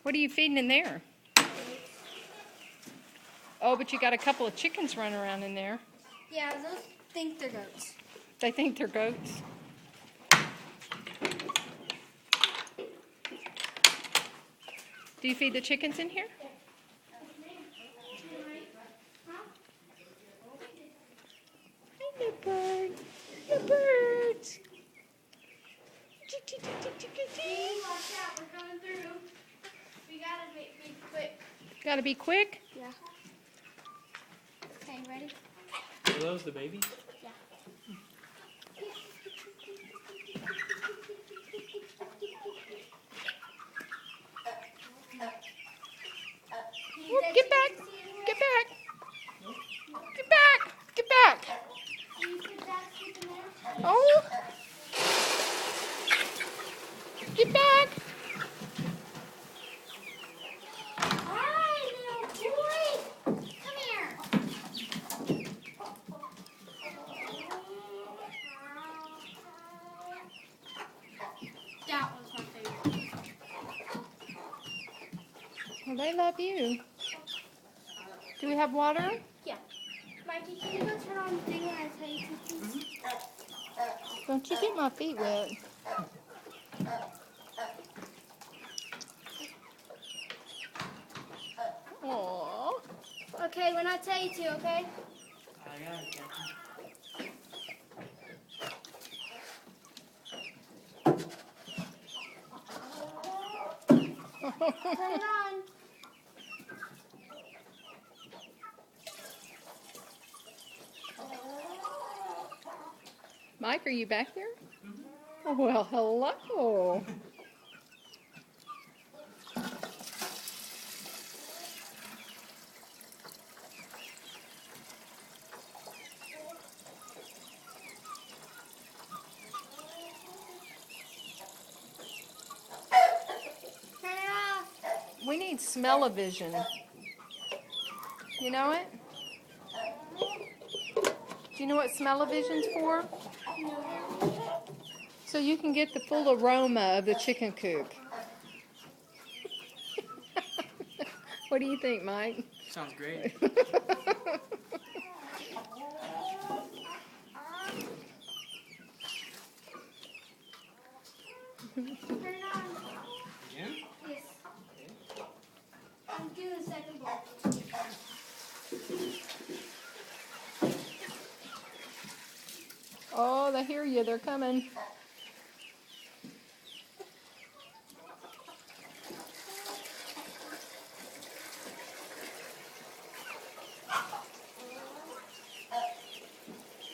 What are you feeding in there? Oh, but you got a couple of chickens running around in there. Yeah, those think they're goats. They think they're goats. Do you feed the chickens in here? Hi, little bird. Little birds. Watch out, we're coming through. We gotta be quick. Gotta be quick. Yeah. Okay, ready? Are those the babies? Yeah. Whoop, get back. Get back. Get back. Get back. Oh. Get back. Hi, little boy. Come here. That was my favorite. Well, they love you. Do we have water? Yeah. Mikey, can you go turn on the thing when I tell you to, please? Don't you get my feet wet. Aww. Okay, when I tell you to, okay? I got it, Captain. Turn it on. Mike, are you back there? Well, hello. Turn it off. We need smell-o-vision. You know it? Do you know what smell-o-vision's for? So you can get the full aroma of the chicken coop. What do you think, Mike? Sounds great. Turn it on. Yeah? Yes. I'm doing the second bowl. Oh, they hear you. They're coming.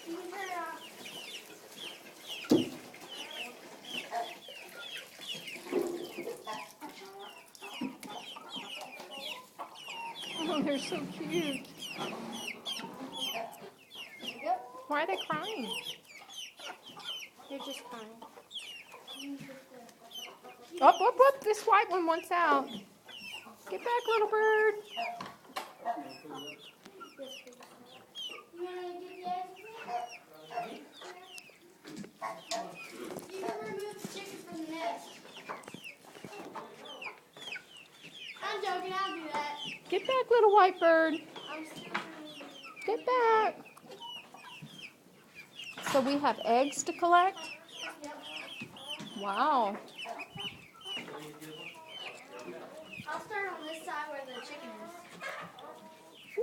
You can turn it off. Oh, they're so cute. Yep. Why are they crying? They're just crying. Up, up, up. This white one wants out. Get back, little bird. You want to get the eggs? You can remove the chicken from the nest. I'm joking, I'll do that. Get back, little white bird. I'm still Get back. So we have eggs to collect? Yep. Wow. I'll start on this side where the chicken is.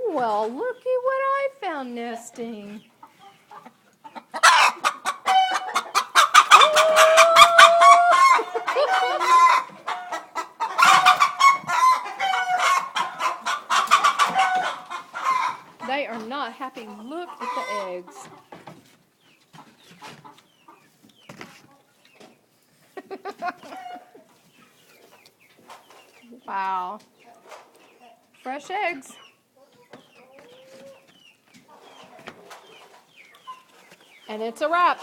Well, looky what I found nesting. They are not happy. Look at the eggs. Wow. Fresh eggs. And it's a wrap.